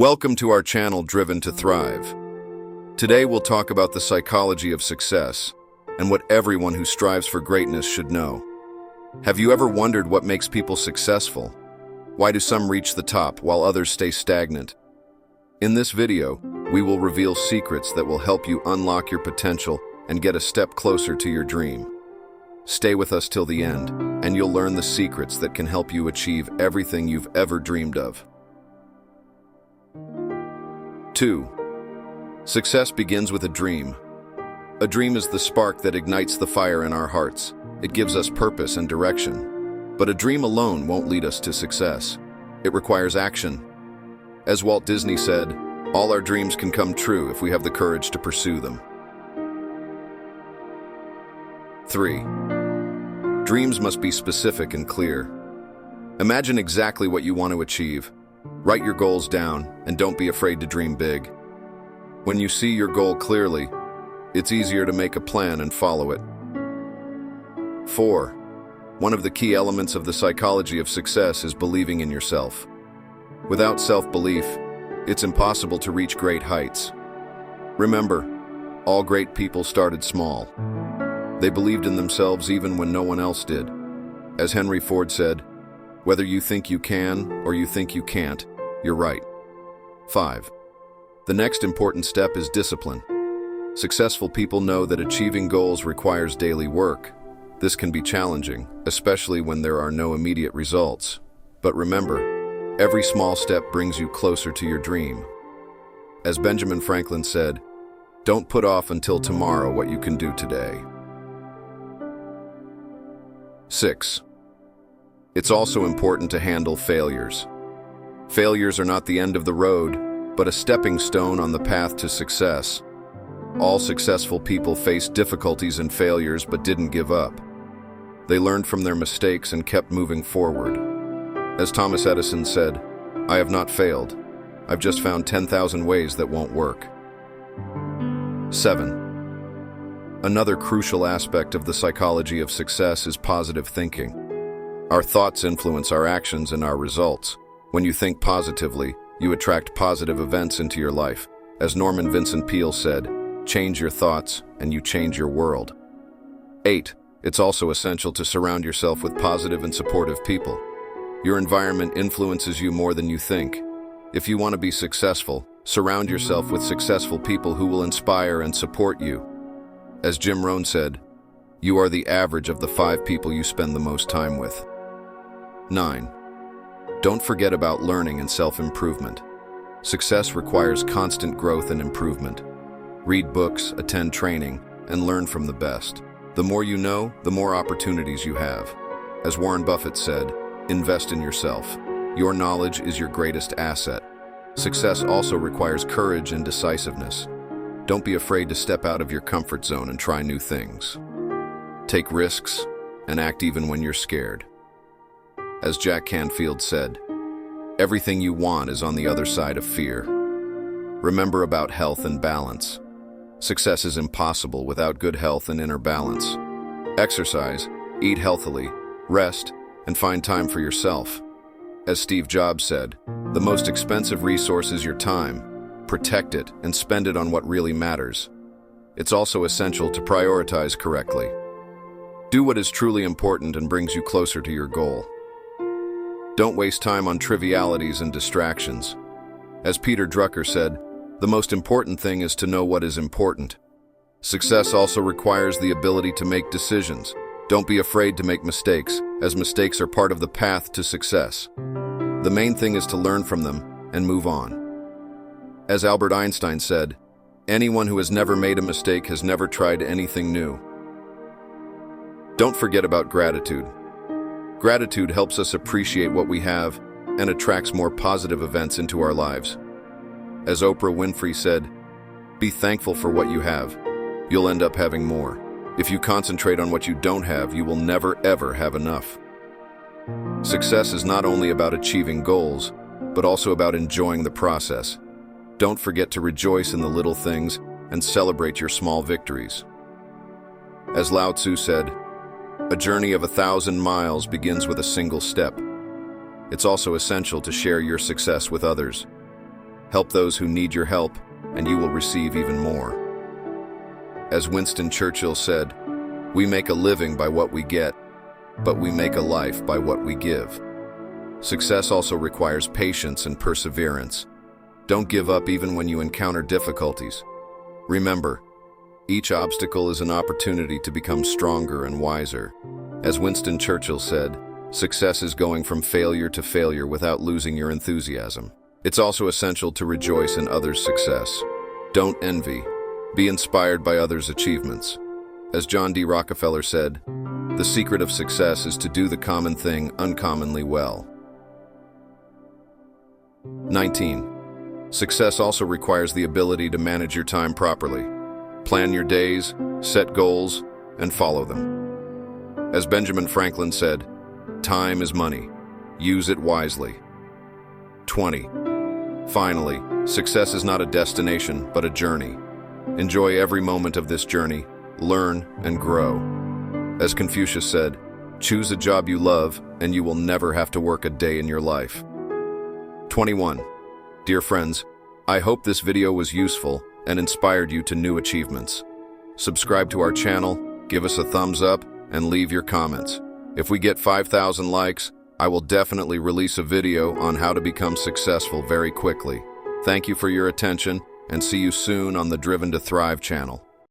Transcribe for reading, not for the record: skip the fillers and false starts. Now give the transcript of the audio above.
Welcome to our channel Driven to Thrive. Today we'll talk about the psychology of success and what everyone who strives for greatness should know. Have you ever wondered what makes people successful? Why do some reach the top while others stay stagnant? In this video, we will reveal secrets that will help you unlock your potential and get a step closer to your dream. Stay with us till the end, and you'll learn the secrets that can help you achieve everything you've ever dreamed of. 2. Success begins with a dream. A dream is the spark that ignites the fire in our hearts. It gives us purpose and direction. But a dream alone won't lead us to success. It requires action. As Walt Disney said, all our dreams can come true if we have the courage to pursue them. 3. Dreams must be specific and clear. Imagine exactly what you want to achieve. Write your goals down, and don't be afraid to dream big. When you see your goal clearly, it's easier to make a plan and follow it. 4. One of the key elements of the psychology of success is believing in yourself. Without self-belief, it's impossible to reach great heights. Remember, all great people started small. They believed in themselves even when no one else did. As Henry Ford said, whether you think you can or you think you can't, you're right. 5. The next important step is discipline. Successful people know that achieving goals requires daily work. This can be challenging, especially when there are no immediate results. But remember, every small step brings you closer to your dream. As Benjamin Franklin said, don't put off until tomorrow what you can do today. 6. It's also important to handle failures. Failures are not the end of the road, but a stepping stone on the path to success. All successful people faced difficulties and failures but didn't give up. They learned from their mistakes and kept moving forward. As Thomas Edison said, I have not failed. I've just found 10,000 ways that won't work. 7. Another crucial aspect of the psychology of success is positive thinking. Our thoughts influence our actions and our results. When you think positively, you attract positive events into your life. As Norman Vincent Peale said, change your thoughts and you change your world. 8. It's also essential to surround yourself with positive and supportive people. Your environment influences you more than you think. If you want to be successful, surround yourself with successful people who will inspire and support you. As Jim Rohn said, you are the average of the 5 people you spend the most time with. 9. Don't forget about learning and self-improvement. Success requires constant growth and improvement. Read books, attend training, and learn from the best. The more you know, the more opportunities you have. As Warren Buffett said, invest in yourself. Your knowledge is your greatest asset. Success also requires courage and decisiveness. Don't be afraid to step out of your comfort zone and try new things. Take risks and act even when you're scared. As Jack Canfield said, everything you want is on the other side of fear. Remember about health and balance. Success is impossible without good health and inner balance. Exercise, eat healthily, rest, and find time for yourself. As Steve Jobs said, the most expensive resource is your time. Protect it and spend it on what really matters. It's also essential to prioritize correctly. Do what is truly important and brings you closer to your goal. Don't waste time on trivialities and distractions. As Peter Drucker said, the most important thing is to know what is important. Success also requires the ability to make decisions. Don't be afraid to make mistakes, as mistakes are part of the path to success. The main thing is to learn from them and move on. As Albert Einstein said, anyone who has never made a mistake has never tried anything new. Don't forget about gratitude. Gratitude helps us appreciate what we have and attracts more positive events into our lives. As Oprah Winfrey said, be thankful for what you have. You'll end up having more. If you concentrate on what you don't have, you will never ever have enough. Success is not only about achieving goals, but also about enjoying the process. Don't forget to rejoice in the little things and celebrate your small victories. As Lao Tzu said, a journey of 1,000 miles begins with a single step. It's also essential to share your success with others. Help those who need your help, and you will receive even more. As Winston Churchill said, "We make a living by what we get, but we make a life by what we give." Success also requires patience and perseverance. Don't give up even when you encounter difficulties. Remember, each obstacle is an opportunity to become stronger and wiser. As Winston Churchill said, success is going from failure to failure without losing your enthusiasm. It's also essential to rejoice in others' success. Don't envy. Be inspired by others' achievements. As John D. Rockefeller said, "The secret of success is to do the common thing uncommonly well." 19. Success also requires the ability to manage your time properly. Plan your days, set goals, and follow them. As Benjamin Franklin said, "Time is money. Use it wisely." 20. Finally, success is not a destination, but a journey. Enjoy every moment of this journey, learn and grow. As Confucius said, "Choose a job you love, and you will never have to work a day in your life." 21. Dear friends, I hope this video was useful and inspired you to new achievements. Subscribe to our channel, give us a thumbs up, and leave your comments. If we get 5,000 likes, I will definitely release a video on how to become successful very quickly. Thank you for your attention, and see you soon on the Driven to Thrive channel.